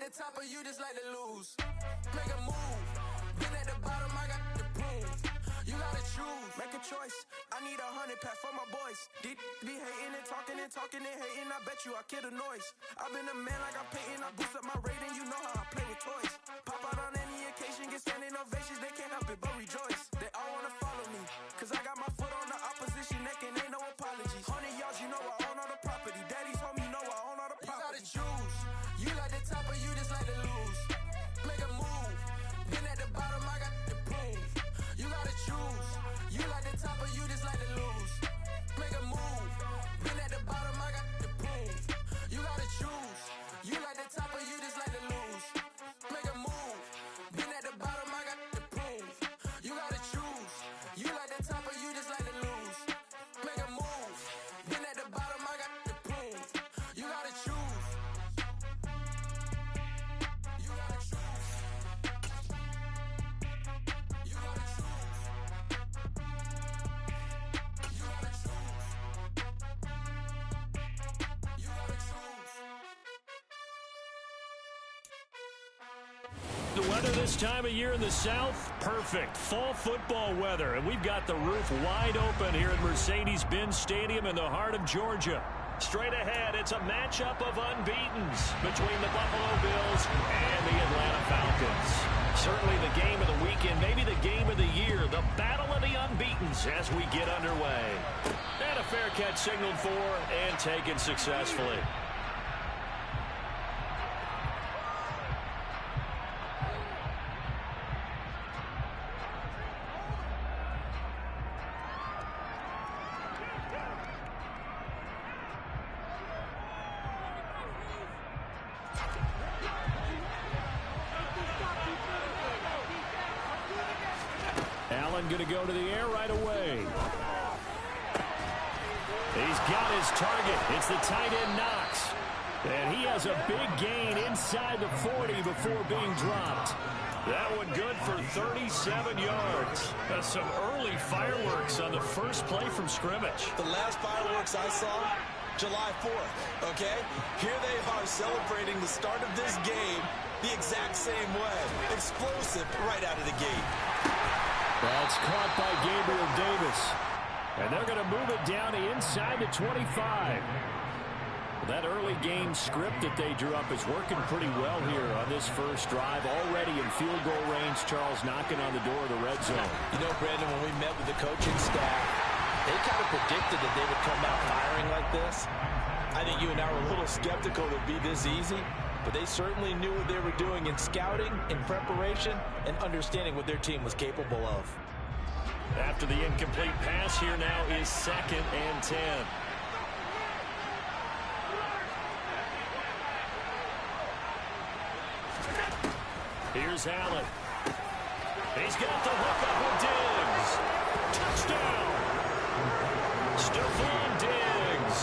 the top or you just like to lose? Make a move. Been at the bottom, I got the proof. You gotta choose. Make a choice. I need 100 pack for my boys. Be hating and talking and talking and hating. I bet you I kill the noise. I've been a man like I'm Peyton. I boost up my rating. You know how I play with toys. Pop out on any occasion, get standing ovations. They can't help it but rejoice. They all wanna follow me, cause I got my foot on the opposition neck and ain't no apologies. 100 yards, you know I own all the property. Daddy's home, you know I own all the property. You gotta choose. You like the top or you just like to lose? Make a move. Been at the bottom, I got the proof. You gotta choose. You like the top or you just like to lose? Make a move. Been at the bottom, I got the proof. You gotta choose. You like the top or you just like to lose? Make a move. Been at the bottom, I got the proof. You gotta choose. You like the top or you just like to lose? Make a move. Been at the bottom, I got the proof. You gotta choose. You gotta choose. You gotta choose. You gotta choose. You gotta choose. The weather this time of year in the South, perfect. Fall football weather, and we've got the roof wide open here at Mercedes-Benz Stadium in the heart of Georgia. Straight ahead, it's a matchup of unbeatens between the Buffalo Bills and the Atlanta Falcons. Certainly the game of the weekend, maybe the game of the year, the battle of the unbeatens as we get underway. And a fair catch signaled for and taken successfully. Allen going to go to the air right away. He's got his target. It's the tight end Knox. And he has a big gain inside the 40 before being dropped. That one good for 37 yards. That's some early fireworks on the first play from scrimmage. The last fireworks I saw, July 4th, okay? Here they are celebrating the start of this game the exact same way. Explosive right out of the gate. That's caught by Gabriel Davis. And they're going to move it down to inside the 25. That early game script that they drew up is working pretty well here on this first drive. Already in field goal range, Charles knocking on the door of the red zone. You know, Brandon, when we met with the coaching staff, they kind of predicted that they would come out firing like this. I think you and I were a little skeptical it would be this easy, but they certainly knew what they were doing in scouting, in preparation, and understanding what their team was capable of. After the incomplete pass, here now is 2nd and 10. Here's Allen. He's got the hook up with Diggs. Touchdown! Stephon Diggs.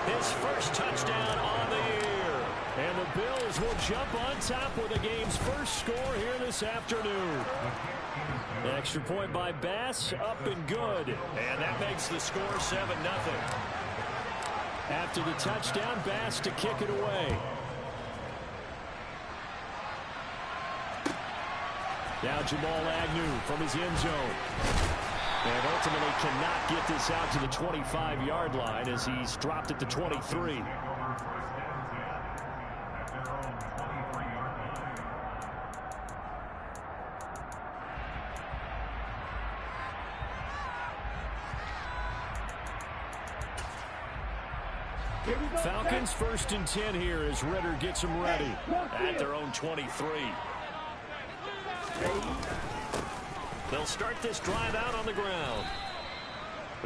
His first touchdown on the year. And the Bills will jump on top with the game's first score here this afternoon. Extra point by Bass, up and good. And that makes the score 7-0. After the touchdown, Bass to kick it away. Now Jamal Agnew from his end zone. And ultimately cannot get this out to the 25-yard line as he's dropped at the 23. Falcons 1st and 10 here as Ritter gets them ready at their own 23. They'll start this drive out on the ground.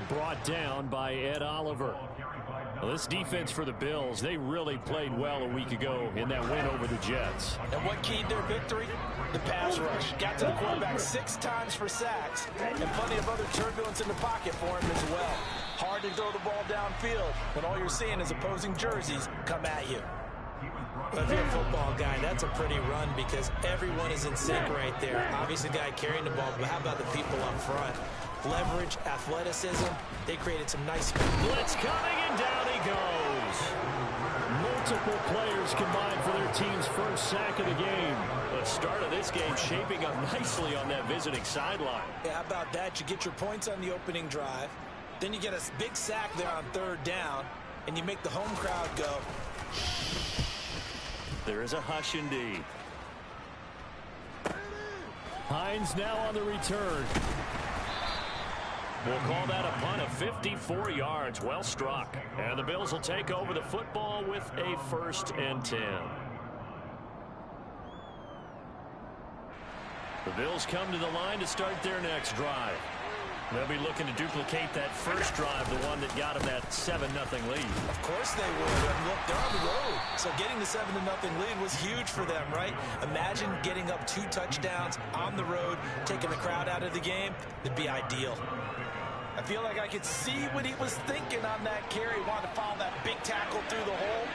Brought down by Ed Oliver. Well, this defense for the Bills, they really played well a week ago in that win over the Jets. And what keyed their victory? The pass rush. Got to the quarterback 6 times for sacks, and plenty of other turbulence in the pocket for him as well. Hard to throw the ball downfield when all you're seeing is opposing jerseys come at you. But if you're a football guy, that's a pretty run because everyone is in sync right there. Obviously, the guy carrying the ball, but how about the people up front? Leverage, athleticism, they created some nice... Blitz coming, and down he goes. Multiple players combined for their team's first sack of the game. The start of this game shaping up nicely on that visiting sideline. Yeah, how about that? You get your points on the opening drive. Then you get a big sack there on third down. And you make the home crowd go. There is a hush indeed. Hines now on the return. We'll call that a punt of 54 yards. Well struck. And the Bills will take over the football with a 1st and 10. The Bills come to the line to start their next drive. They'll be looking to duplicate that first drive, the one that got them that 7-0 lead. Of course they would. And look, they're on the road. So getting the 7-0 lead was huge for them, right? Imagine getting up 2 touchdowns on the road, taking the crowd out of the game. It'd be ideal. I feel like I could see what he was thinking on that carry. Wanted to follow that big tackle through the hole.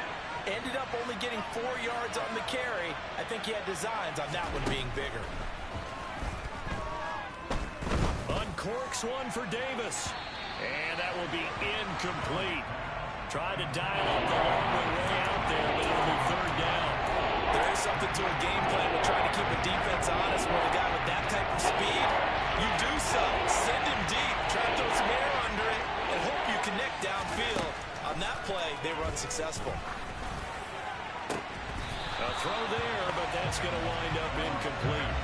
Ended up only getting 4 yards on the carry. I think he had designs on that one being bigger. Uncorks one for Davis. And that will be incomplete. Tried to dial up the long way out there, but it'll be 3rd down. There is something to a game plan with trying to keep a defense honest when a guy with that type of speed. You do so. Send him deep. Try to throw some air under it and hope you connect downfield. On that play, they were unsuccessful. A throw there, but that's going to wind up incomplete.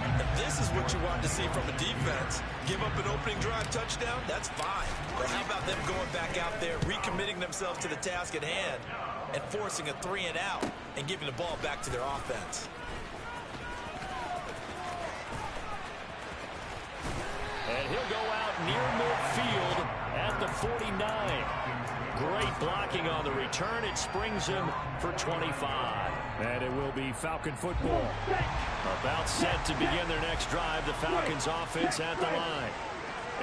And this is what you want to see from a defense. Give up an opening drive touchdown, that's fine. But how about them going back out there, recommitting themselves to the task at hand, and forcing a 3-and-out and giving the ball back to their offense. And he'll go out near midfield at the 49. Great blocking on the return. It springs him for 25. And it will be Falcon football. About set to begin their next drive. The Falcons offense at the line.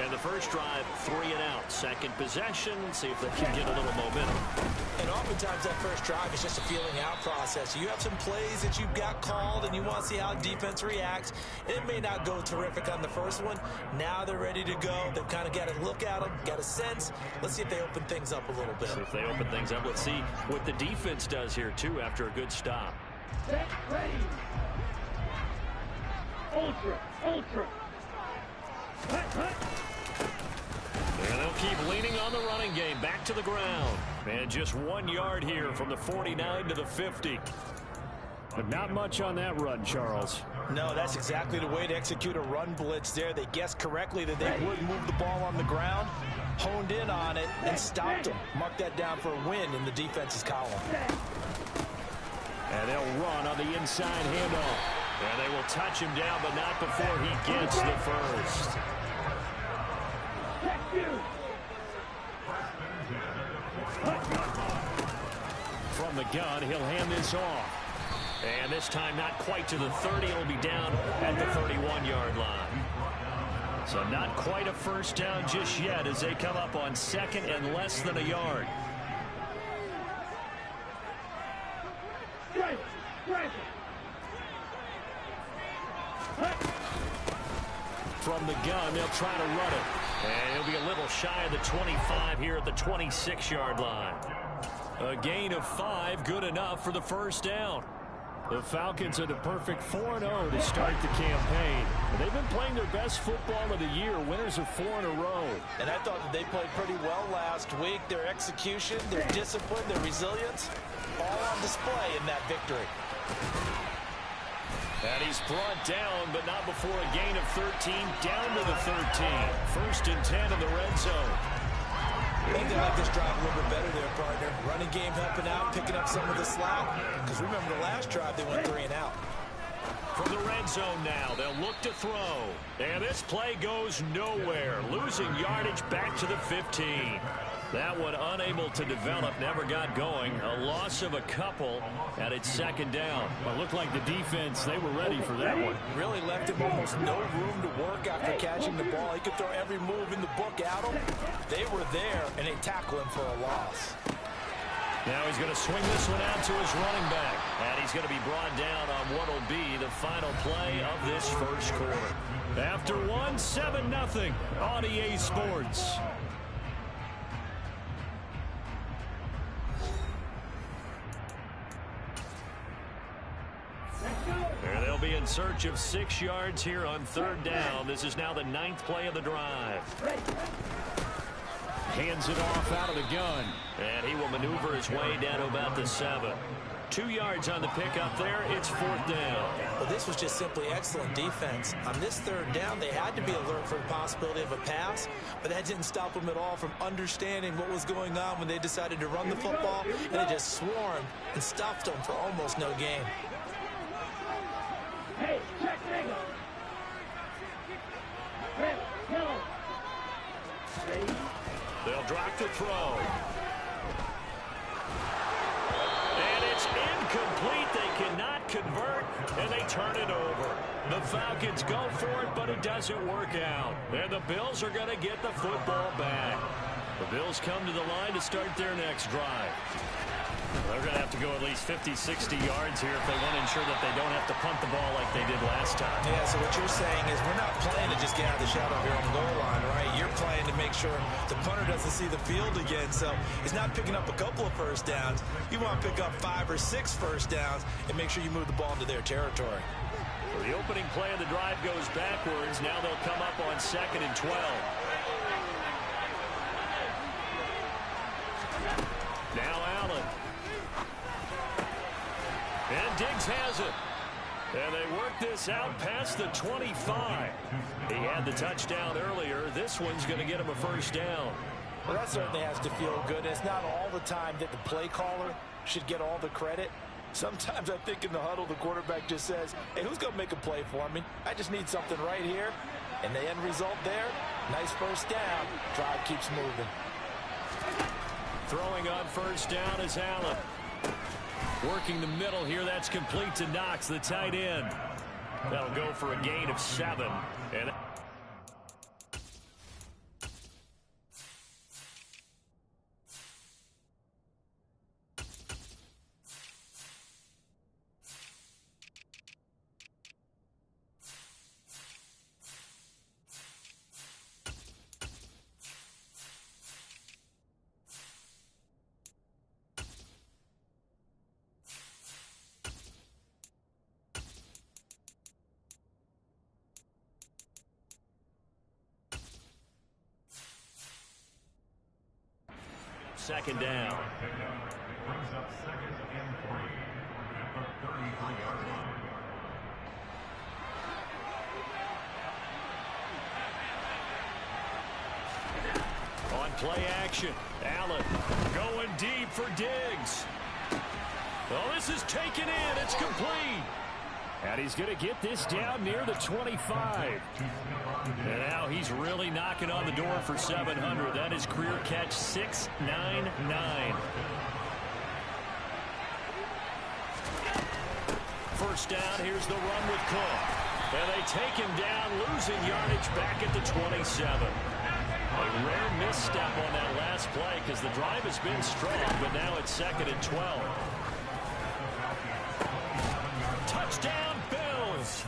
And the first drive, 3-and-out. Second possession. See if they can get a little momentum. And oftentimes that first drive is just a feeling out process. You have some plays that you've got called and you want to see how defense reacts. It may not go terrific on the first one. Now they're ready to go. They've kind of got to look at them, got a sense. Let's see if they open things up a little bit. See if they open things up. Let's see what the defense does here, too, after a good stop. Set, ready. Ultra. And they'll keep leaning on the running game. Back to the ground. And just 1 yard here from the 49 to the 50. But not much on that run, Charles. No, that's exactly the way to execute a run blitz there. They guessed correctly that they would move the ball on the ground, honed in on it, and stopped them. Mark that down for a win in the defense's column. And they'll run on the inside handoff. And they will touch him down, but not before he gets the first. From the gun, he'll hand this off. And this time not quite to the 30. It'll be down at the 31-yard line. So not quite a first down just yet as they come up on 2nd and less than a yard. From the gun, they'll try to run it. And he'll be a little shy of the 25 here at the 26-yard line. A gain of 5, good enough for the first down. The Falcons are the perfect 4-0 to start the campaign. They've been playing their best football of the year, winners of 4 in a row. And I thought that they played pretty well last week. Their execution, their discipline, their resilience, all on display in that victory. And he's brought down, but not before a gain of 13, down to the 13. 1st and 10 in the red zone. I think they like this drive a little bit better there, partner. Running game helping out, picking up some of the slack. Because remember, the last drive, they went 3-and-out. From the red zone now, they'll look to throw. And this play goes nowhere. Losing yardage back to the 15. That one unable to develop, never got going. A loss of a couple, and it's 2nd down. Well, it looked like the defense, they were ready for that one. Really left him almost no room to work after catching the ball. He could throw every move in the book at him. They were there, and they tackled him for a loss. Now he's going to swing this one out to his running back. And he's going to be brought down on what will be the final play of this first quarter. After one, 7-0 on EA Sports. And they'll be in search of 6 yards here on 3rd down. This is now the 9th play of the drive. Hands it off out of the gun. And he will maneuver his way down to about the 7. 2 yards on the pickup there. It's 4th down. Well, this was just simply excellent defense. On this 3rd down, they had to be alert for the possibility of a pass, but that didn't stop them at all from understanding what was going on when they decided to run the football, and they just swarmed and stuffed them for almost no gain. Hey, check angle. Red, yellow. They'll drop the throw. And it's incomplete. They cannot convert, and they turn it over. The Falcons go for it, but it doesn't work out. And the Bills are going to get the football back. The Bills come to the line to start their next drive. They're going to have to go at least 50, 60 yards here if they want to ensure that they don't have to punt the ball like they did last time. Yeah, so what you're saying is we're not playing to just get out of the shadow of your own goal line, right? You're playing to make sure the punter doesn't see the field again. So he's not picking up a couple of first downs. You want to pick up 5 or 6 first downs and make sure you move the ball into their territory. Well, the opening play of the drive goes backwards. Now they'll come up on 2nd and 12. Now Allen. And Diggs has it. And they work this out past the 25. He had the touchdown earlier. This one's going to get him a first down. Well, that certainly has to feel good. It's not all the time that the play caller should get all the credit. Sometimes I think in the huddle, the quarterback just says, hey, who's going to make a play for me? I just need something right here. And the end result there, nice first down. Drive keeps moving. Throwing on first down is Allen. Working the middle here. That's complete to Knox, the tight end. That'll go for a gain of 7. And second down. Brings up 2nd and 3 at the 33-yard line. On play action, Allen going deep for Diggs. Oh, this is taken in. It's complete. And he's going to get this down near the 25. And now he's really knocking on the door for 700. That is career catch 699. First down, here's the run with Cook. And they take him down, losing yardage back at the 27. A rare misstep on that last play because the drive has been strong, but now it's 2nd and 12. Touchdown, Bills.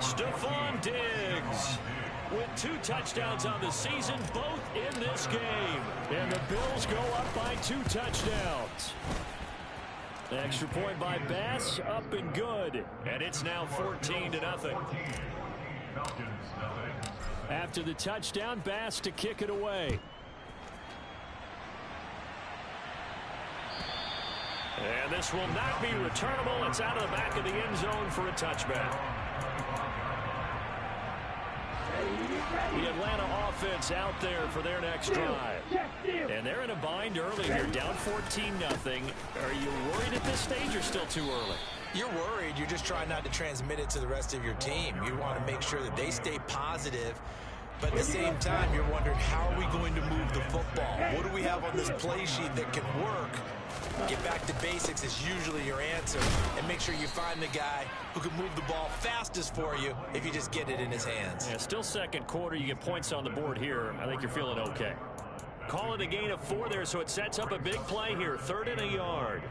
Stephon Diggs with 2 touchdowns on the season, both in this game. And the Bills go up by 2 touchdowns. Extra point by Bass, up and good. And it's now 14-0. After the touchdown, Bass to kick it away. And this will not be returnable. It's out of the back of the end zone for a touchback. The Atlanta offense out there for their next drive. And they're in a bind early here, down 14-0. Are you worried at this stage or still too early? You're worried. You're just trying not to transmit it to the rest of your team. You want to make sure that they stay positive. But at the same time, you're wondering, how are we going to move the football? What do we have on this play sheet that can work? Get back to basics is usually your answer. And make sure you find the guy who can move the ball fastest for you if you just get it in his hands. Yeah, still second quarter. You get points on the board here. I think you're feeling okay. Call it a gain of 4 there, so it sets up a big play here. 3rd and a yard.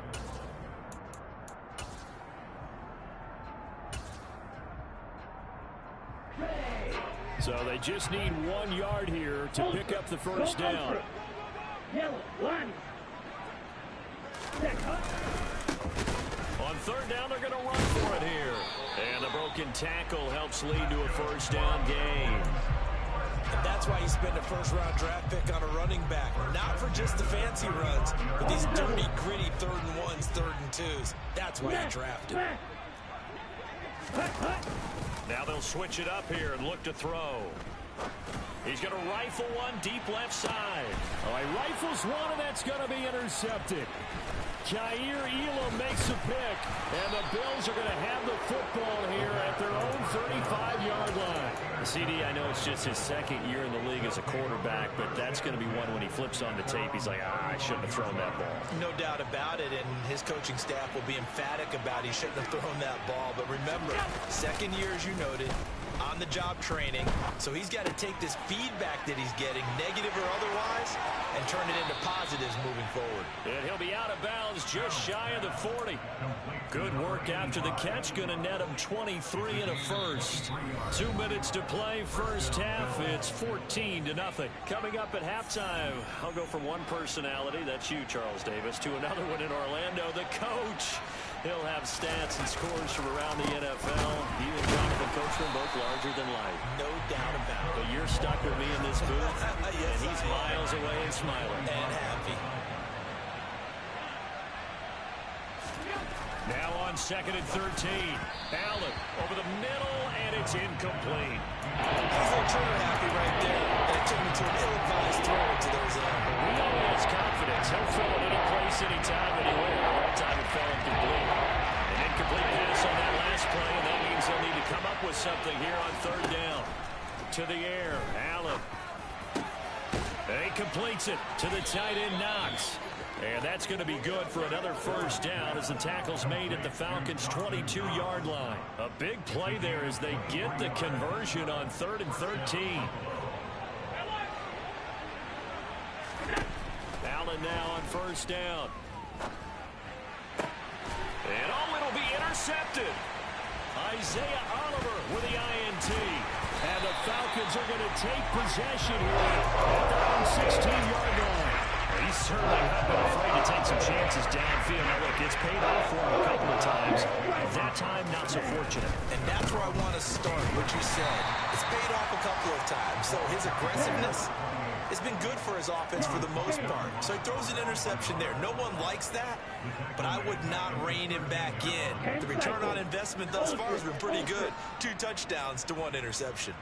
So they just need 1 yard here to pick up the first down. On third down, they're going to run for it here. And the broken tackle helps lead to a first down gain. And that's why you spend a first-round draft pick on a running back. Not for just the fancy runs, but these dirty, gritty 3rd and 1s, 3rd and 2s. That's why you drafted. Now they'll switch it up here and look to throw. He's going to rifle one deep left side. Oh, he rifles one, and that's going to be intercepted. Jair Elam makes a pick, and the Bills are going to have the football here at their own 35-yard line. CD, I know it's just his second year in the league as a quarterback, but that's going to be one when he flips on the tape. He's like, I shouldn't have thrown that ball. No doubt about it, and his coaching staff will be emphatic about he shouldn't have thrown that ball. But remember, second year, as you noted, on-the-job training, so he's got to take this feedback that he's getting, negative or otherwise, and turn it into positives moving forward. And he'll be out of bounds just shy of the 40. Good work after the catch, going to net him 23 and a first. 2 minutes to play, first half. It's 14-0. Coming up at halftime, I'll go from one personality, that's you, Charles Davis, to another one in Orlando, the coach. He'll have stats and scores from around the NFL. He and Jonathan Coachman both larger than life. No doubt about it. But you're stuck with me in this booth, Yes, and he's miles away and smiling. And happy. Now on 2nd and 13. Allen over the middle, and it's incomplete. He's a little trigger happy right there, and it took him to an ill-advised throw into their zone. We know he has confidence. He'll throw it any place, anytime, anywhere. That time it fell incomplete. An incomplete pass on that last play, and that means they'll need to come up with something here on 3rd down. To the air, Allen. And he completes it to the tight end, Knox. And that's going to be good for another first down as the tackle's made at the Falcons' 22-yard line. A big play there as they get the conversion on 3rd and 13. Allen now on first down. And it'll be intercepted. Isaiah Oliver with the INT. And the Falcons are going to take possession here at their own 16-yard line. He's certainly not been afraid to take some chances downfield. Now, look, it's paid off for him a couple of times. That time, not so fortunate. And that's where I want to start, what you said. It's paid off a couple of times. So his aggressiveness has been good for his offense for the most part. So he throws an interception there. No one likes that, but I would not rein him back in. The return on investment thus far has been pretty good. 2 touchdowns to 1 interception.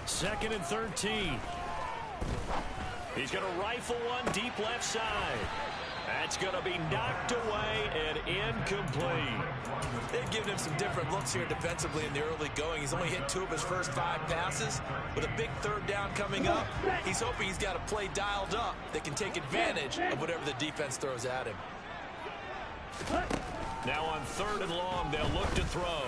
2nd and 13. He's going to rifle one deep left side. That's going to be knocked away and incomplete. They've given him some different looks here defensively in the early going. He's only hit 2 of his first 5 passes. With a big 3rd down coming up, he's hoping he's got a play dialed up that can take advantage of whatever the defense throws at him. Now on 3rd and long, they'll look to throw.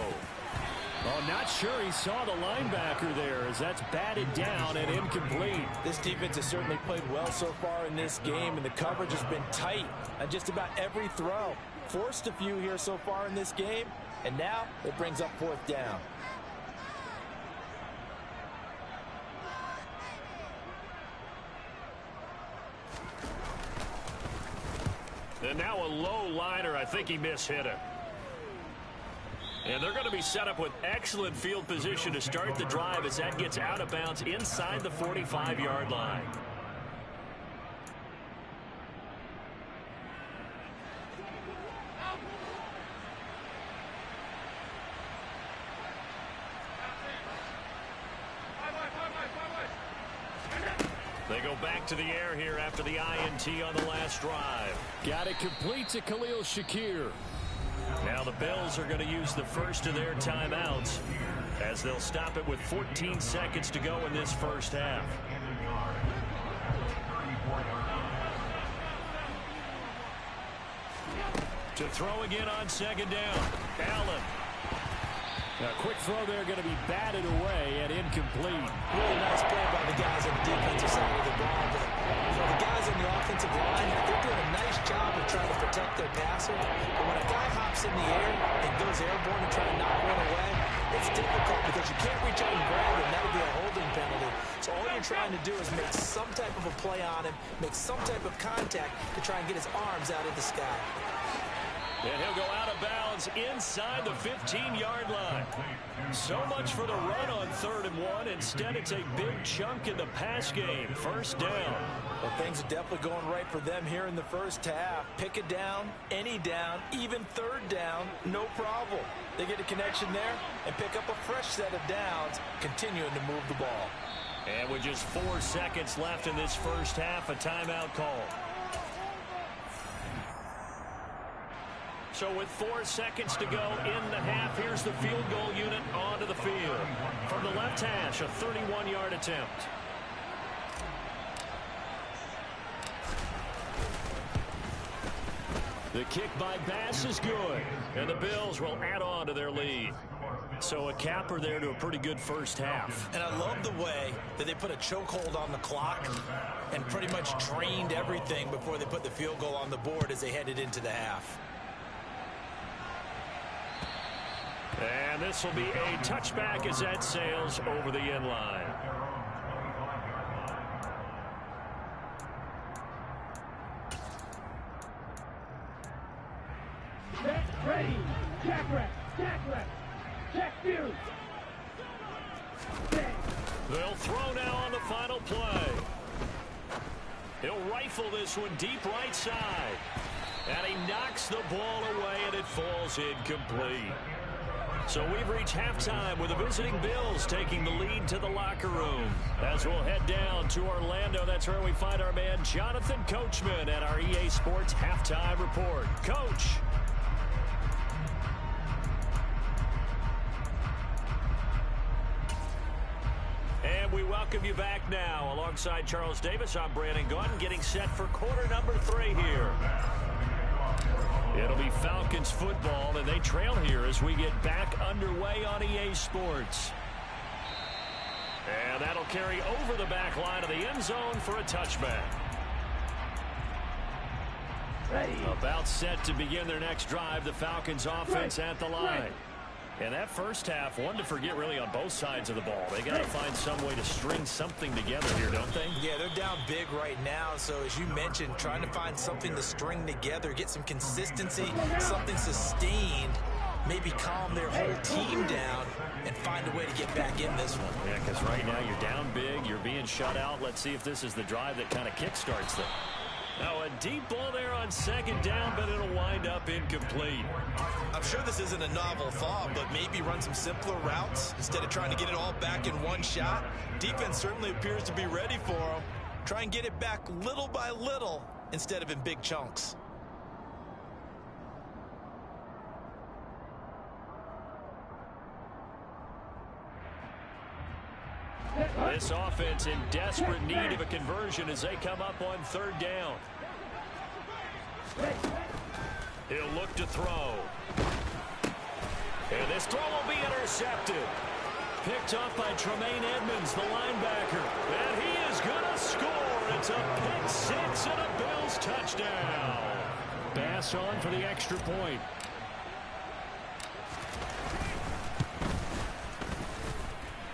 Oh, not sure he saw the linebacker there as that's batted down and incomplete. This defense has certainly played well so far in this game, and the coverage has been tight on just about every throw. Forced a few here so far in this game, and now it brings up 4th down. And now a low liner. I think he mishit it. And they're going to be set up with excellent field position to start the drive as that gets out of bounds inside the 45-yard line. They go back to the air here after the INT on the last drive. Got it complete to Khalil Shakir. Now the Bills are going to use the first of their timeouts as they'll stop it with 14 seconds to go in this first half. To throw again on 2nd down. Allen. A quick throw there going to be batted away and incomplete. Really nice play by the guys on the defensive side of the ball. But the guys on the offensive line, they're doing a nice job of trying to protect their passer. But when a guy hops in the air and goes airborne and tries to knock one away, It's difficult because you can't reach out and grab him. That would be a holding penalty. So all you're trying to do is make some type of a play on him, make some type of contact to try and get his arms out of the sky. And he'll go out of bounds inside the 15-yard line. So much for the run on 3rd and 1. Instead, it's a big chunk in the pass game. First down. Well, things are definitely going right for them here in the first half. Pick it down, any down, even 3rd down, no problem. They get a connection there and pick up a fresh set of downs, continuing to move the ball. And with just 4 seconds left in this first half, a timeout call. So with 4 seconds to go in the half, here's the field goal unit onto the field. From the left hash, a 31-yard attempt. The kick by Bass is good, and the Bills will add on to their lead. So a capper there to a pretty good first half. And I love the way that they put a chokehold on the clock and pretty much drained everything before they put the field goal on the board as they headed into the half. And this will be a touchback as that sails over the end line. Set, ready, jack left, check view. They'll throw now on the final play. He'll rifle this one deep right side. And he knocks the ball away, and it falls incomplete. So we've reached halftime with the visiting Bills taking the lead to the locker room. As we'll head down to Orlando, that's where we find our man Jonathan Coachman at our EA Sports Halftime Report. Coach. And we welcome you back now. Alongside Charles Davis, I'm Brandon Gunn, getting set for quarter number 3 here. It'll be Falcons football, and they trail here as we get back underway on EA Sports. And that'll carry over the back line of the end zone for a touchback. Ready. About set to begin their next drive, the Falcons offense at the line. And that first half, one to forget really on both sides of the ball. They got to find some way to string something together here, don't they? Yeah, they're down big right now. So as you mentioned, trying to find something to string together, get some consistency, something sustained, maybe calm their whole team down and find a way to get back in this one. Yeah, because right now you're down big, you're being shut out. Let's see if this is the drive that kind of kickstarts them. Now a deep ball there on 2nd down, but it'll wind up incomplete. I'm sure this isn't a novel thought, but maybe run some simpler routes instead of trying to get it all back in one shot. Defense certainly appears to be ready for them. Try and get it back little by little instead of in big chunks. This offense in desperate need of a conversion as they come up on 3rd down. He'll look to throw. And this throw will be intercepted. Picked up by Tremaine Edmonds, the linebacker. And he is going to score. It's a pick 6 and a Bills touchdown. Bass on for the extra point.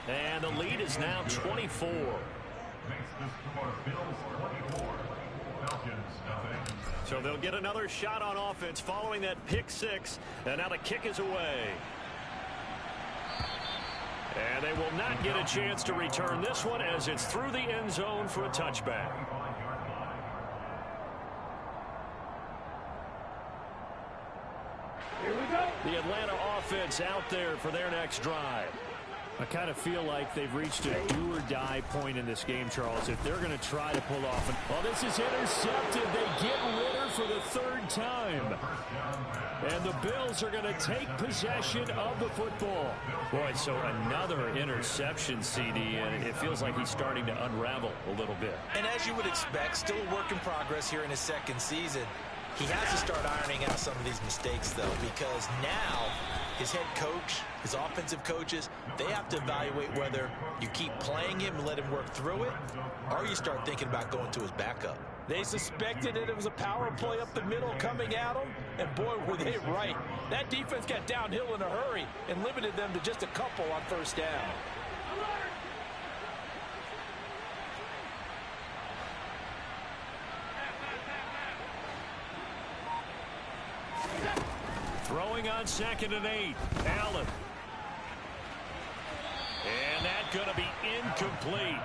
And the lead is now 24. Makes the score Bills 24, Falcons nothing. So they'll get another shot on offense following that pick 6. And now the kick is away. And they will not get a chance to return this one as it's through the end zone for a touchback. Here we go. The Atlanta offense out there for their next drive. I kind of feel like they've reached a do-or-die point in this game, Charles. If they're going to try to pull off an... Well, this is intercepted. They get Ritter for the 3rd time. And the Bills are going to take possession of the football. Boy, so another interception, CD, and it feels like he's starting to unravel a little bit. And as you would expect, still a work in progress here in his 2nd season. He has to start ironing out some of these mistakes, though, because now his head coach, his offensive coaches, they have to evaluate whether you keep playing him and let him work through it, or you start thinking about going to his backup. They suspected that it was a power play up the middle coming at them, and boy, were they right. That defense got downhill in a hurry and limited them to just a couple on first down. Throwing on 2nd and 8. Allen. And that's going to be incomplete.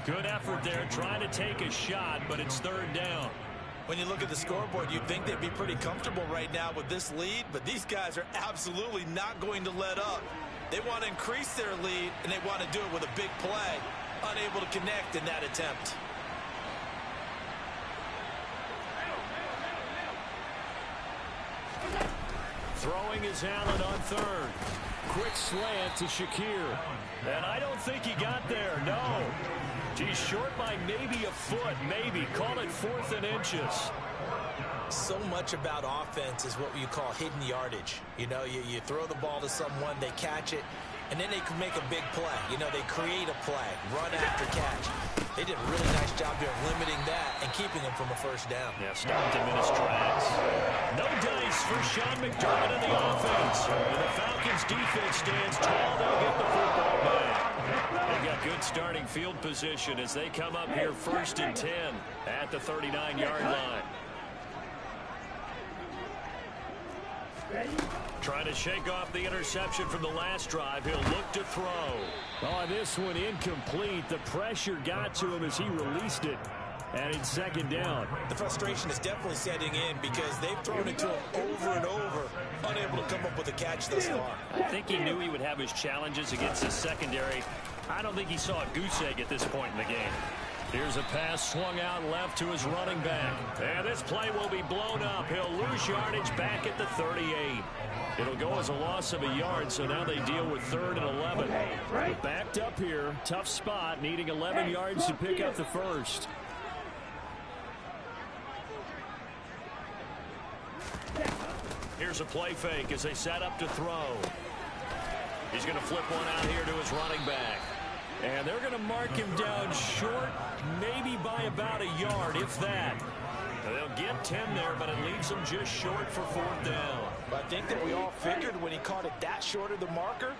Good effort there trying to take a shot, but it's 3rd down. When you look at the scoreboard, you'd think they'd be pretty comfortable right now with this lead, but these guys are absolutely not going to let up. They want to increase their lead, and they want to do it with a big play. Unable to connect in that attempt. Throwing is Allen on 3rd. Quick slant to Shakir. And I don't think he got there, no. He's short by maybe a foot, maybe. Call it 4th and inches. So much about offense is what you call hidden yardage. You know, you throw the ball to someone, they catch it, and then they can make a big play. You know, they create a play, run after catch. They did a really nice job here of limiting that and keeping them from a first down. Yeah, starting to miss tracks. No dice for Sean McDermott in the offense. And the Falcons defense stands tall. They'll get the football back. They've got good starting field position as they come up here 1st and 10 at the 39-yard line. Trying to shake off the interception from the last drive. He'll look to throw. Oh, this one incomplete. The pressure got to him as he released it. And it's 2nd down. The frustration is definitely setting in because they've thrown it to him over and over, unable to come up with a catch thus far. I think he knew he would have his challenges against his secondary. I don't think he saw a goose egg at this point in the game. Here's a pass swung out left to his running back. And this play will be blown up. He'll lose yardage back at the 38. It'll go as a loss of a yard, so now they deal with 3rd and 11. Backed up here. Tough spot, needing 11 yards to pick up the first. Here's a play fake as they set up to throw. He's going to flip one out here to his running back. And they're going to mark him down short, maybe by about a yard, if that. They'll get 10 there, but it leaves them just short for 4th down. I think that we all figured when he caught it that short of the marker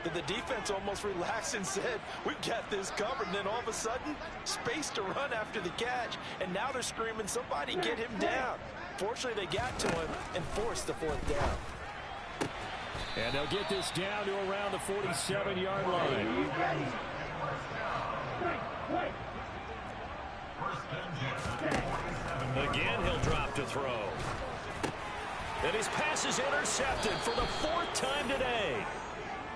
that the defense almost relaxed and said, we've got this covered. And then all of a sudden, space to run after the catch. And now they're screaming, somebody get him down. Fortunately, they got to him and forced the 4th down. And they'll get this down to around the 47-yard line. Again, he'll drop to throw. And his pass is intercepted for the 4th time today.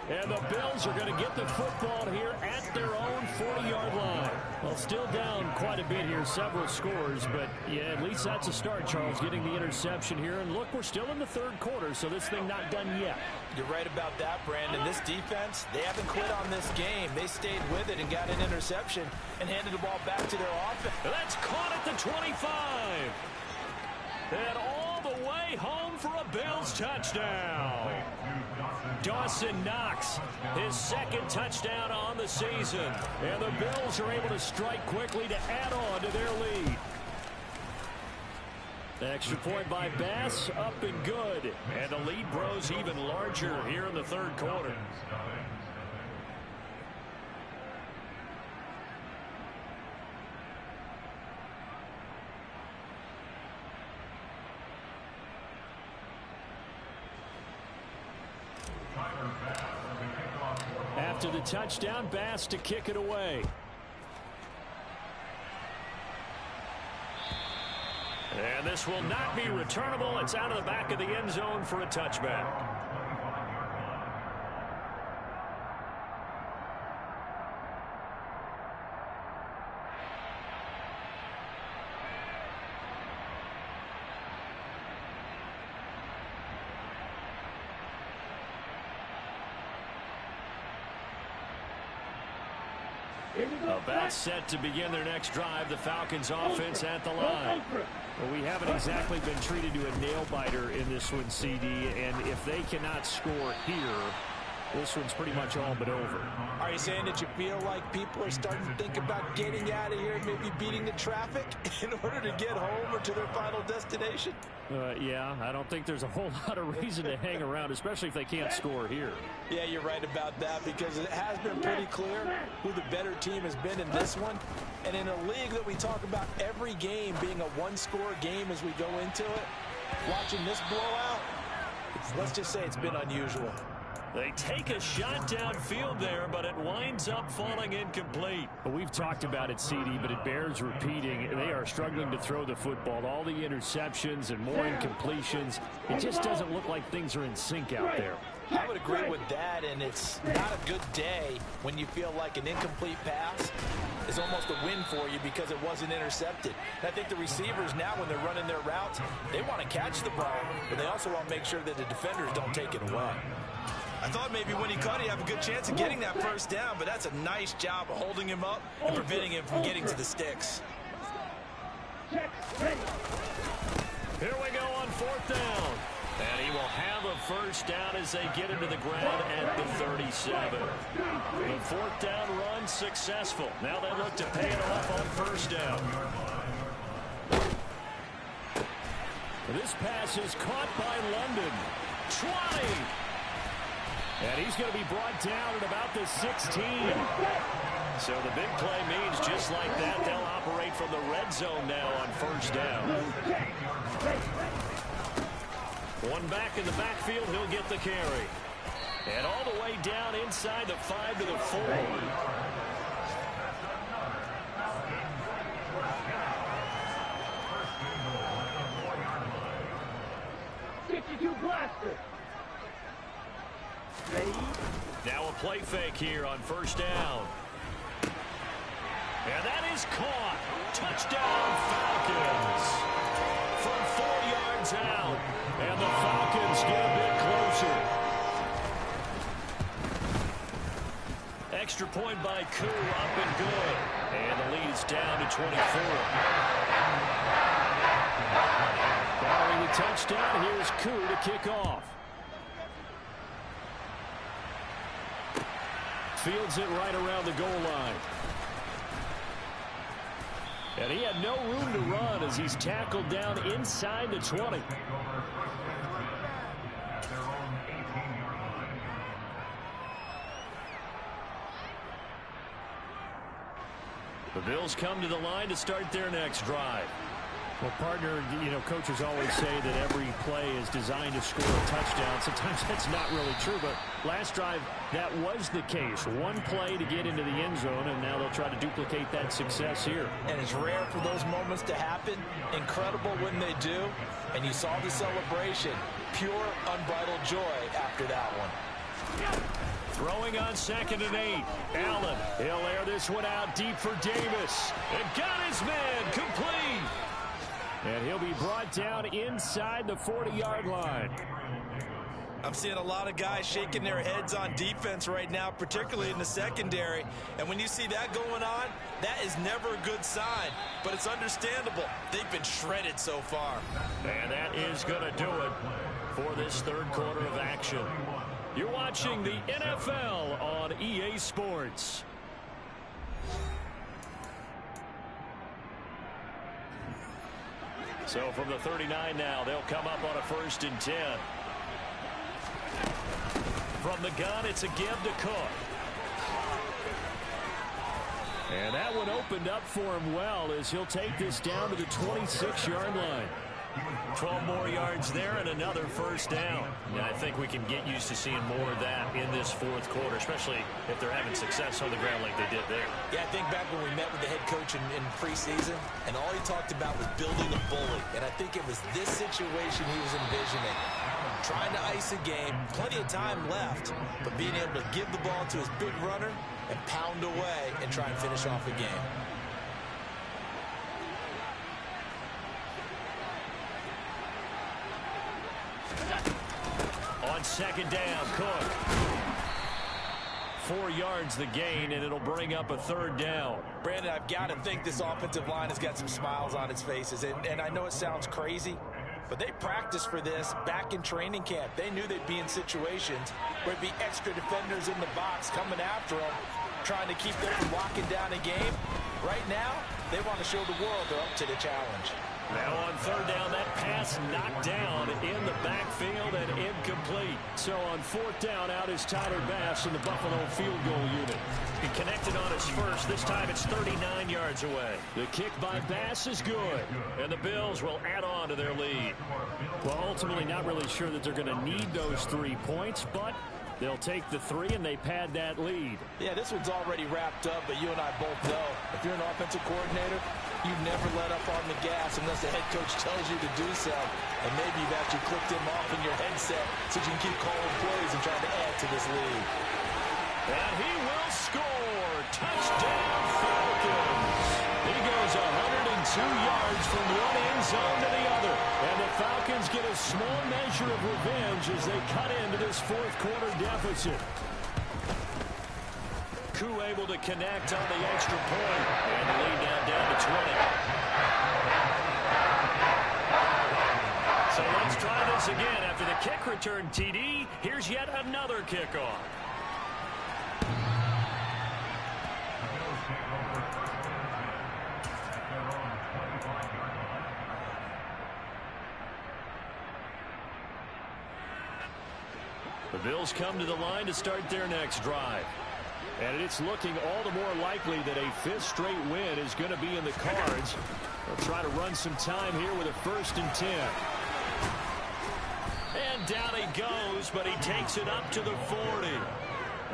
And the Bills are going to get the football here at their own 40-yard line. Well, still down quite a bit here, several scores, but yeah, at least that's a start, Charles, getting the interception here. And look, we're still in the 3rd quarter, so this thing not done yet. You're right about that, Brandon. This defense, they haven't quit on this game. They stayed with it and got an interception and handed the ball back to their offense. And that's caught at the 25. And all the way home for a Bills touchdown. Dawson Knox, his 2nd touchdown on the season. And the Bills are able to strike quickly to add on to their lead. The extra point by Bass, up and good. And the lead grows even larger here in the 3rd quarter. After the touchdown, Bass to kick it away. And this will not be returnable. It's out of the back of the end zone for a touchback. About set to begin their next drive. The Falcons offense at the line. Well, we haven't exactly been treated to a nail-biter in this one, CD, and if they cannot score here, this one's pretty much all but over. Are you saying that you feel like people are starting to think about getting out of here and maybe beating the traffic in order to get home or to their final destination? Yeah, I don't think there's a whole lot of reason to hang around, especially if they can't score here. Yeah, you're right about that, because it has been pretty clear who the better team has been in this one. And in a league that we talk about every game being a one-score game as we go into it, watching this blowout, let's just say it's been unusual. They take a shot downfield there, but it winds up falling incomplete. Well, we've talked about it, CD, but it bears repeating. They are struggling to throw the football. All the interceptions and more incompletions. It just doesn't look like things are in sync out there. I would agree with that, and it's not a good day when you feel like an incomplete pass is almost a win for you because it wasn't intercepted. And I think the receivers now, when they're running their routes, they want to catch the ball, but they also want to make sure that the defenders don't take it away. I thought maybe when he caught it, he'd have a good chance of getting that first down, but that's a nice job of holding him up and preventing him from getting to the sticks. Here we go on 4th down. And he will have a first down as they get into the ground at the 37. The 4th down run successful. Now they look to pay it off on 1st down. This pass is caught by London. 20. And he's going to be brought down at about the 16. So the big play means just like that, they'll operate from the red zone now on 1st down. One back in the backfield, he'll get the carry. And all the way down inside the 5 to the 4. 62 blaster. Ready? Now a play fake here on 1st down. And that is caught. Touchdown, Falcons. From 4 yards out. And the Falcons get a bit closer. Extra point by Koo, up and good. And the lead is down to 24. Following the touchdown, here's Koo to kick off. Fields it right around the goal line. And he had no room to run as he's tackled down inside the 20. The Bills come to the line to start their next drive. Well, partner, you know, coaches always say that every play is designed to score a touchdown. Sometimes that's not really true, but last drive, that was the case. One play to get into the end zone, and now they'll try to duplicate that success here. And it's rare for those moments to happen. Incredible when they do. And you saw the celebration. Pure, unbridled joy after that one. Throwing on 2nd and 8. Allen, he'll air this one out deep for Davis. And got his man complete. And he'll be brought down inside the 40-yard line. I'm seeing a lot of guys shaking their heads on defense right now, particularly in the secondary. And when you see that going on, that is never a good sign. But it's understandable. They've been shredded so far. And that is going to do it for this 3rd quarter of action. You're watching the NFL on EA Sports. So from the 39 now, they'll come up on a 1st and 10. From the gun, it's a give to Cook. And that one opened up for him well as he'll take this down to the 26-yard line. 12 more yards there and another 1st down. And I think we can get used to seeing more of that in this 4th quarter, especially if they're having success on the ground like they did there. Yeah, I think back when we met with the head coach in preseason, and all he talked about was building a bully. And I think it was this situation he was envisioning. Trying to ice a game, plenty of time left, but being able to give the ball to his big runner and pound away and try and finish off a game. On 2nd down, Cook. 4 yards the gain, and it'll bring up a 3rd down. Brandon, I've got to think this offensive line has got some smiles on its faces. And I know it sounds crazy, but they practiced for this back in training camp. They knew they'd be in situations where it'd be extra defenders in the box coming after them, trying to keep them from locking down a game. Right now, they want to show the world they're up to the challenge. Now on third down, that pass knocked down in the backfield and incomplete. So on fourth down, out is Tyler Bass in the Buffalo field goal unit. He connected on his first. This time it's 39 yards away. The kick by Bass is good, and the Bills will add on to their lead. Well, ultimately not really sure that they're going to need those 3 points, but they'll take the 3 and they pad that lead. Yeah, this one's already wrapped up, but you and I both know if you're an offensive coordinator, you never let up on the gas unless the head coach tells you to do so. And maybe you've actually clicked him off in your headset so you can keep calling plays and trying to add to this lead. And he will score. Touchdown, Falcons. He goes 102 yards from one end zone to the other. And the Falcons get a small measure of revenge as they cut into this fourth quarter deficit. Koo able to connect on the extra point, and the lead now down to 20. So let's try this again. After the kick return TD, here's yet another kickoff. The Bills come to the line to start their next drive. And it's looking all the more likely that a 5th straight win is going to be in the cards. They'll try to run some time here with a 1st and 10. And down he goes, but he takes it up to the 40.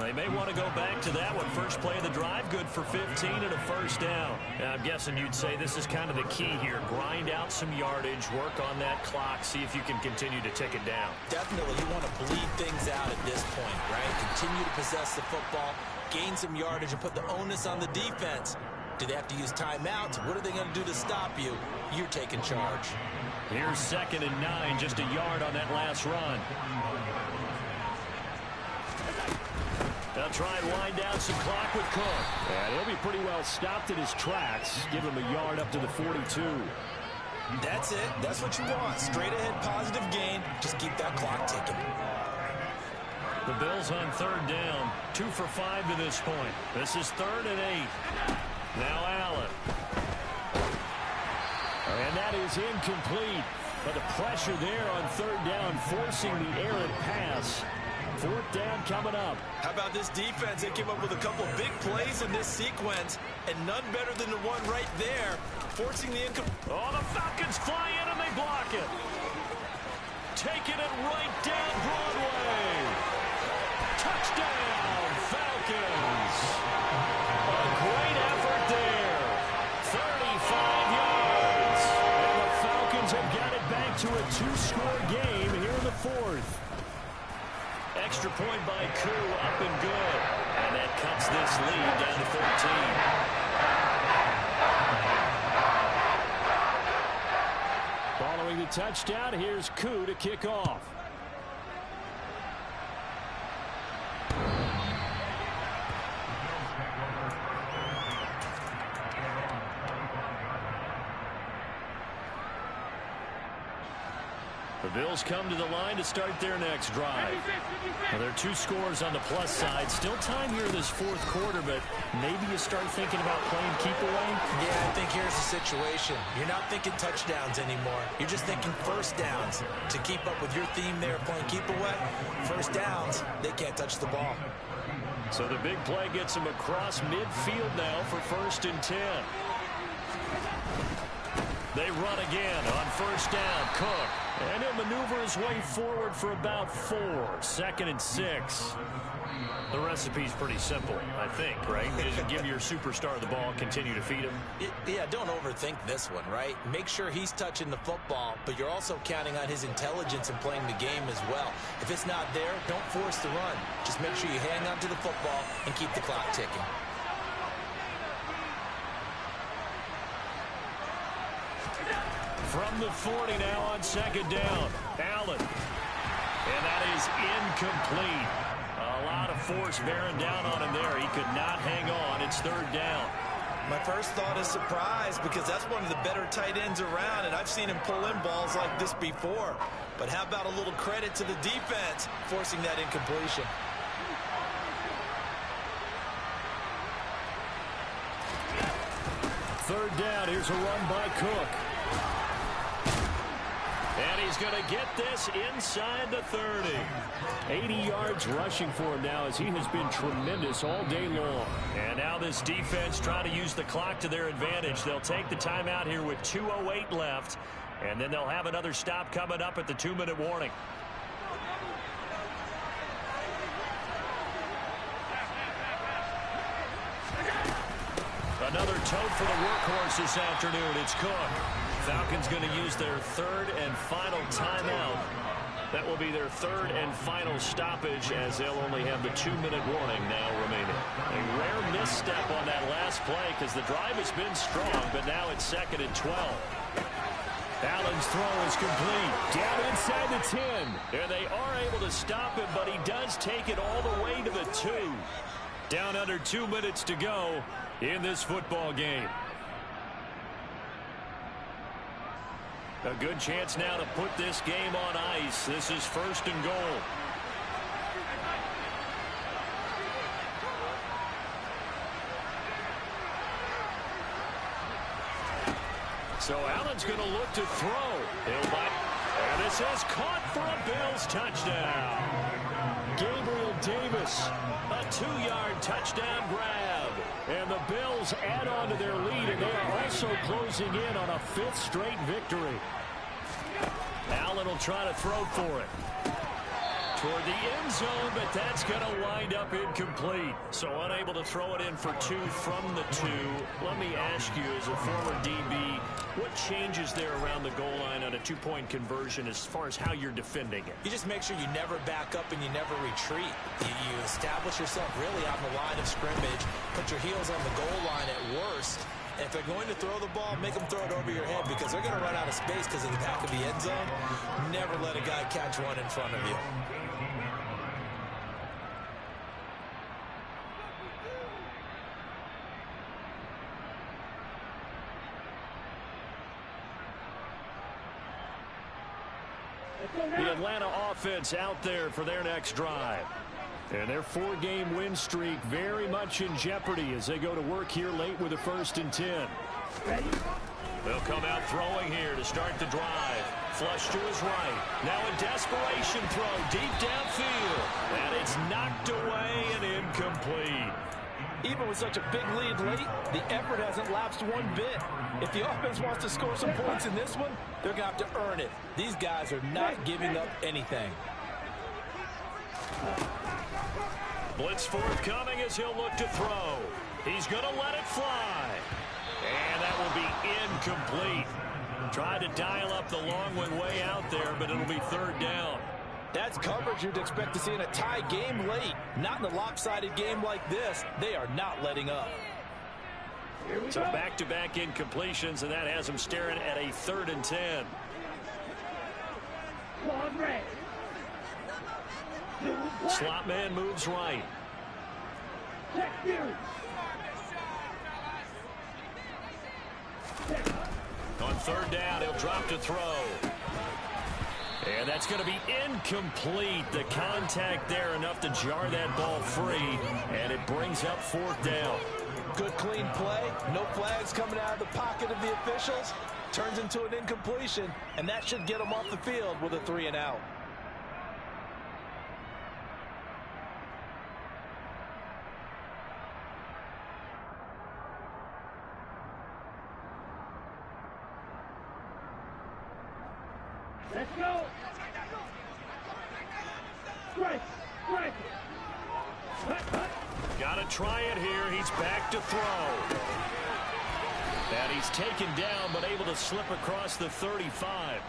They may want to go back to that one. First play of the drive, good for 15 and a 1st down. Now, I'm guessing you'd say this is kind of the key here. Grind out some yardage, work on that clock, see if you can continue to tick it down. Definitely, you want to bleed things out at this point, right? Continue to possess the football, gain some yardage, and put the onus on the defense. Do they have to use timeouts? What are they going to do to stop you? You're taking charge. Here's 2nd and 9, just a yard on that last run. They'll try and wind down some clock with Cook. And he'll be pretty well stopped in his tracks. Give him a yard up to the 42. That's it. That's what you want. Straight ahead positive gain. Just keep that clock ticking. The Bills on 3rd down. 2 for 5 to this point. This is 3rd and 8. Now Allen. And that is incomplete. But the pressure there on 3rd down, forcing the errant pass. 4th down coming up. How about this defense? They came up with a couple big plays in this sequence, and none better than the one right there, forcing the Oh, the Falcons fly in and they block it. Taking it right down Broadway. Touchdown, Falcons. A great effort there. 35 yards. And the Falcons have got it back to a 2-score game here in the 4th. Extra point by Koo, up and good. And that cuts this lead down to 13. Following the touchdown, here's Koo to kick off. The Bills come to the line to start their next drive. Well, there are 2 scores on the plus side. Still time here in this 4th quarter, but maybe you start thinking about playing keep away? Yeah, I think here's the situation. You're not thinking touchdowns anymore. You're just thinking 1st downs. To keep up with your theme there, playing keep away, 1st downs, they can't touch the ball. So the big play gets him across midfield now for 1st and 10. They run again on 1st down. Cook. And he'll maneuver his way forward for about 4. 2nd and 6. The recipe's pretty simple, I think, right? Just give your superstar the ball, continue to feed him. Yeah, don't overthink this one, right? Make sure he's touching the football, but you're also counting on his intelligence in playing the game as well. If it's not there, don't force the run. Just make sure you hang on to the football and keep the clock ticking. From the 40 now on 2nd down. Allen. And that is incomplete. A lot of force bearing down on him there. He could not hang on. It's 3rd down. My first thought is surprise because that's one of the better tight ends around, and I've seen him pull in balls like this before. But how about a little credit to the defense forcing that incompletion? Third down. Here's a run by Cook. And he's going to get this inside the 30. 80 yards rushing for him now as he has been tremendous all day long. And now this defense trying to use the clock to their advantage. They'll take the timeout here with 2:08 left. And then they'll have another stop coming up at the 2-minute warning. Another tote for the workhorse this afternoon. It's Cook. Falcons going to use their third and final timeout. That will be their third and final stoppage as they'll only have the 2-minute warning now remaining. A rare misstep on that last play because the drive has been strong, but now it's 2nd and 12. Allen's throw is complete. Down inside the 10. And they are able to stop him, but he does take it all the way to the 2. Down under 2 minutes to go in this football game. A good chance now to put this game on ice. This is 1st and goal. So Allen's going to look to throw. He'll bite. And this is caught for a Bills touchdown. Gabriel Davis, a 2-yard touchdown grab. And the Bills add on to their lead, and they are also closing in on a 5th straight victory. Allen will try to throw for it. Toward the end zone, but that's going to wind up incomplete. So unable to throw it in for 2 from the 2. Let me ask you, as a former DB, what changes there around the goal line on a 2-point conversion as far as how you're defending it? You just make sure you never back up and you never retreat. You establish yourself really on the line of scrimmage, put your heels on the goal line at worst. And if they're going to throw the ball, make them throw it over your head because they're going to run out of space because of the back of the end zone. Never let a guy catch one in front of you. The Atlanta offense out there for their next drive. And their 4-game win streak very much in jeopardy as they go to work here late with a 1st and 10. They'll come out throwing here to start the drive. Flush to his right. Now a desperation throw deep downfield. And it's knocked away and incomplete. Even with such a big lead late, the effort hasn't lapsed one bit. If the offense wants to score some points in this one, they're going to have to earn it. These guys are not giving up anything. Blitz forthcoming as he'll look to throw. He's going to let it fly. And that will be incomplete. Tried to dial up the long one way out there, but it'll be 3rd down. That's coverage you'd expect to see in a tie game late. Not in a lopsided game like this. They are not letting up. So back-to-back incompletions, and that has them staring at a 3rd and 10. Slot man moves right. On 3rd down, he'll drop to throw. And that's going to be incomplete. The contact there enough to jar that ball free, and it brings up 4th down. Good clean play. No flags coming out of the pocket of the officials. Turns into an incompletion, and that should get them off the field with a 3 and out. Let's go. Strike. Got to try it here. He's back to throw. And he's taken down, but able to slip across the 35.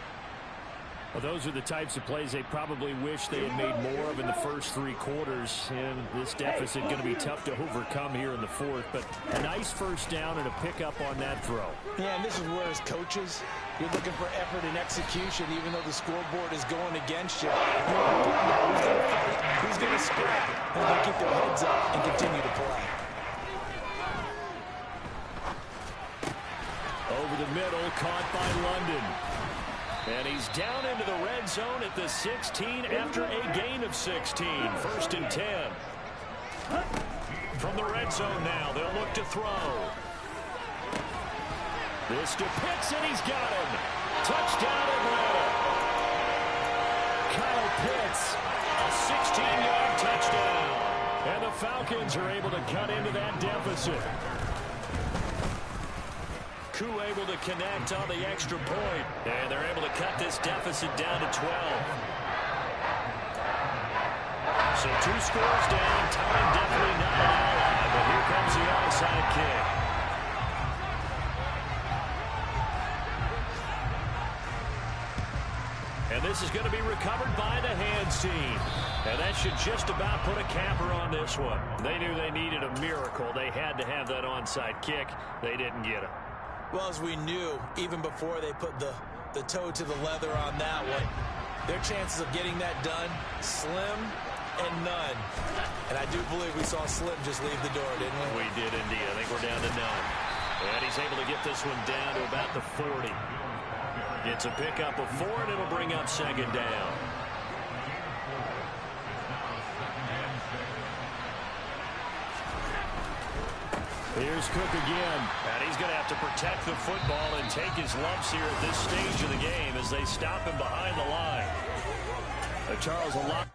Well, those are the types of plays they probably wish they had made more of in the first 3 quarters. And this deficit going to be tough to overcome here in the 4th. But a nice 1st down and a pickup on that throw. Yeah, and this is where as coaches, you're looking for effort and execution, even though the scoreboard is going against you. Who's going to fight? Who's going to scrap? And they keep their heads up and continue to play. over the middle, caught by London. And he's down into the red zone at the 16 after a gain of 16. 1st and 10. From the red zone now, they'll look to throw. This to Pitts, and he's got him. Touchdown, Atlanta. Kyle Pitts, a 16-yard touchdown. And the Falcons are able to cut into that deficit. Koo able to connect on the extra point. And they're able to cut this deficit down to 12. So 2 scores down. Time definitely not an ally, but here comes the onside kick. And this is going to be recovered by the hands team. And that should just about put a capper on this one. They knew they needed a miracle. They had to have that onside kick. They didn't get it. Well, as we knew, even before they put the toe to the leather on that one, their chances of getting that done, slim and none. And I do believe we saw Slim just leave the door, didn't we? We did indeed. I think we're down to none. And he's able to get this one down to about the 40. It's a pickup of 4, and it'll bring up 2nd down. Here's Cook again. And he's going to have to protect the football and take his lumps here at this stage of the game as they stop him behind the line. Charles, a lot.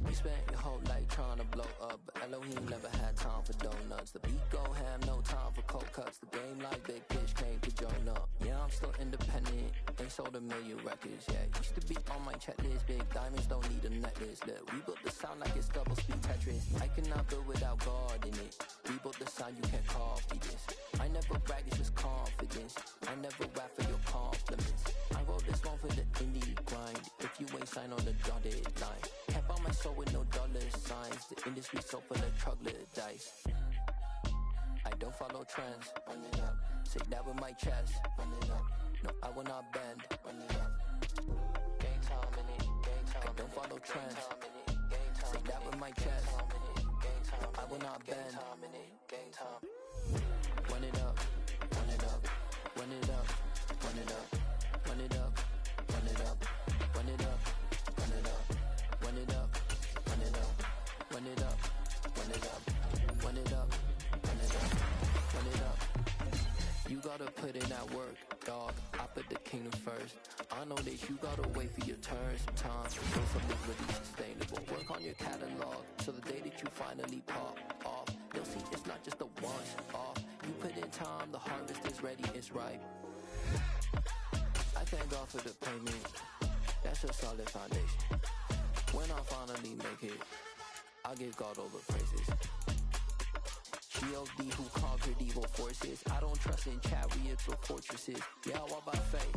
You spent your whole life trying to blow up, but Elohim never had time for donuts. The beat go ham, no time for cold cuts. The game like Big Pitch came to join up. Yeah, I'm still independent, ain't sold a million records yet. Used to be on my checklist, big diamonds don't need a necklace. Look, we built the sound like it's double speed Tetris. I cannot build without God in it. We built the sound, you can't copy this. I never brag, it's just confidence. I never rap for your compliments. I wrote this one for the indie grind. If you ain't signed on the dotted line, can't buy my soul with no dollar signs. The industry so full of troglodytes. I don't follow trends. Run it up. Say that with my chest. Run it up. No, I will not bend. Run it up. Game time in it. Game time. I don't follow trends. Say that with my chest. No, I will not bend. Game time. Run it up. Run it up. Run it up. Run it up. Run it up. Run it up. Run it up. Run it up. Run it up. Run it up. Run it up. Run it up. Run it up. Run it up. Run it up. You gotta put in that work, dog. I put the kingdom first. I know that you gotta wait for your turn sometimes. So something's really sustainable. Work on your catalog, so the day that you finally pop off, you'll see it's not just a once off. You put in time, the harvest is ready, it's ripe. I thank God for the payment. That's a solid foundation. When I finally make it, I'll give God all the praises. G.O.D. who conquered evil forces. I don't trust in chariots or fortresses. Yeah, I walk by faith.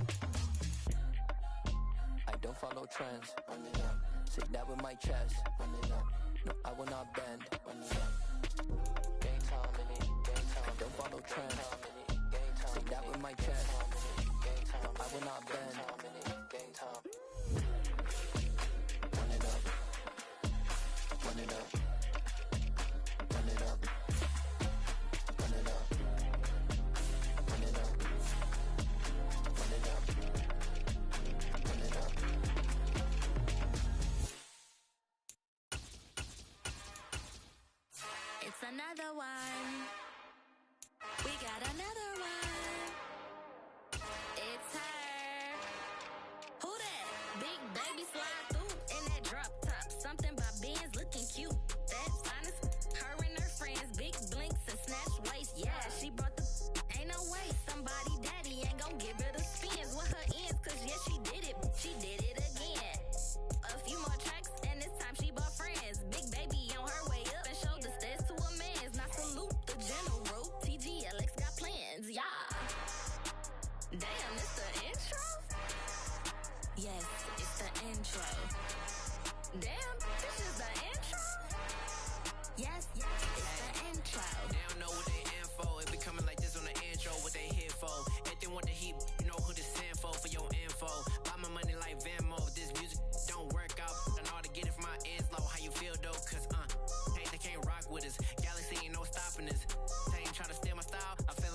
I don't follow trends. Run it up. Say that with my chest. Run it up. No, I will not bend. Run it up. Game time in it. Game time. I don't follow trends. Say that with my chest. No, I will not bend. Game time. Run it up. Run it up. Run it up. Run it up. Run it up. Run it up. Run it up. It's another one. We got another one. It's her. Who that? Big baby slide through in that drop top. Something about Benz looking cute. That's honest. Her and her friends, big blinks and snatch waist. Yeah, she brought the. Ain't no way somebody daddy ain't gon' give her the spins with her ends. Cause yeah, she did it. She did it again. A few more tracks and this time she bought friends. Big baby on her way up and showed the stairs to a man's. Now salute the general. TGLX got plans, yeah. Damn, it's the intro? Yes, it's the intro. Damn, this is the intro? Yes, it's the intro. They don't know what they info. It be coming like this on the intro, what they here for. If they want the heat, you know who to send for your info. Buy my money like Venmo. This music don't work out. I know how to get it from my ends low. How you feel though? Cause, hey, they can't rock with us. Galaxy ain't no stopping us. They ain't try to steal my style. I feel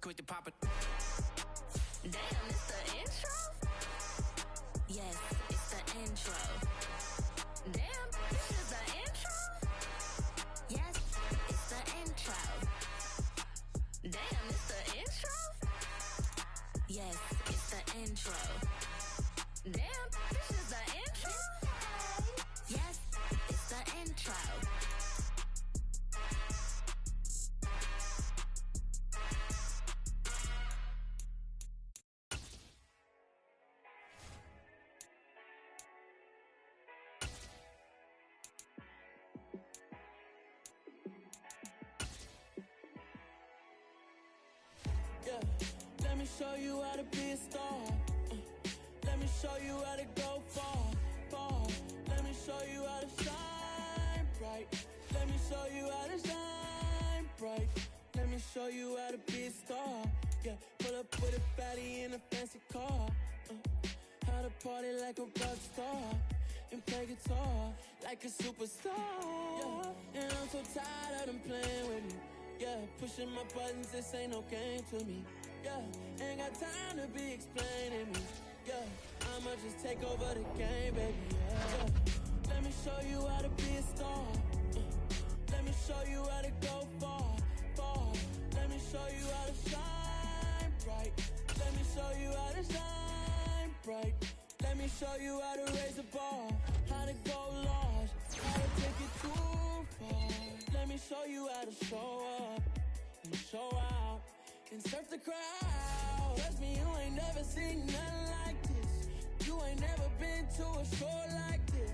quick to pop it. Damn, it's the intro? Yes, it's the intro. Damn, this is the intro? Yes, it's the intro. Damn, it's the intro? Yes, it's the intro. Damn, this is the intro? Yes, it's the intro. Yeah, let me show you how to be a star. Let me show you how to go far, far. Let me show you how to shine bright. Let me show you how to shine bright. Let me show you how to be a star. Yeah, pull up with a baddie in a fancy car. How to party like a rock star and play guitar like a superstar. Yeah, and I'm so tired of them playing with me. Yeah, pushing my buttons, this ain't no game to me. Yeah, ain't got time to be explaining me. Yeah, I'ma just take over the game, baby. Yeah. Let me show you how to be a star. Let me show you how to go far, far. Let me show you how to shine bright. Let me show you how to shine bright. Let me show you how to raise the bar, how to go large, how to take it too far. Let me show you how to show up and show out and surf the crowd. Trust me, you ain't never seen nothing like this. You ain't never been to a show like this.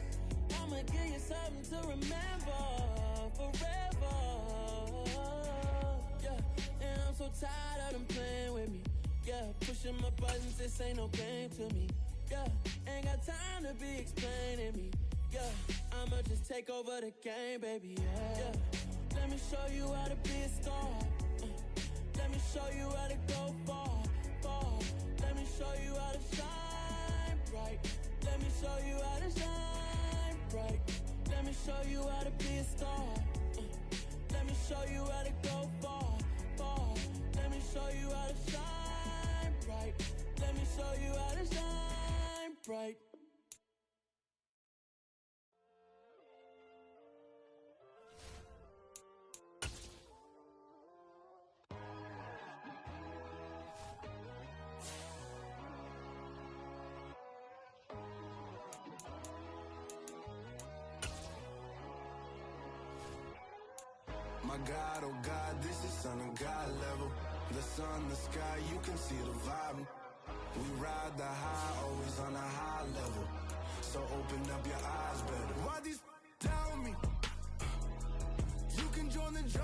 I'ma give you something to remember forever. Yeah, and I'm so tired of them playing with me. Yeah, pushing my buttons, this ain't no game to me. Yeah, ain't got time to be explaining me. Yeah, I'ma just take over the game, baby. Yeah, let me show you how to be a star. Let me show you how to go far, far. Let me show you how to shine bright. Let me show you how to shine bright. Let me show you how to be a star. Let me show you how to go far, far. Let me show you how to shine bright. Let me show you how to shine bright. My God, oh God, this is Son of God level. The sun, the sky, you can see the vibe. We ride the high, always on a high level. So open up your eyes better. Why these tell me? You can join the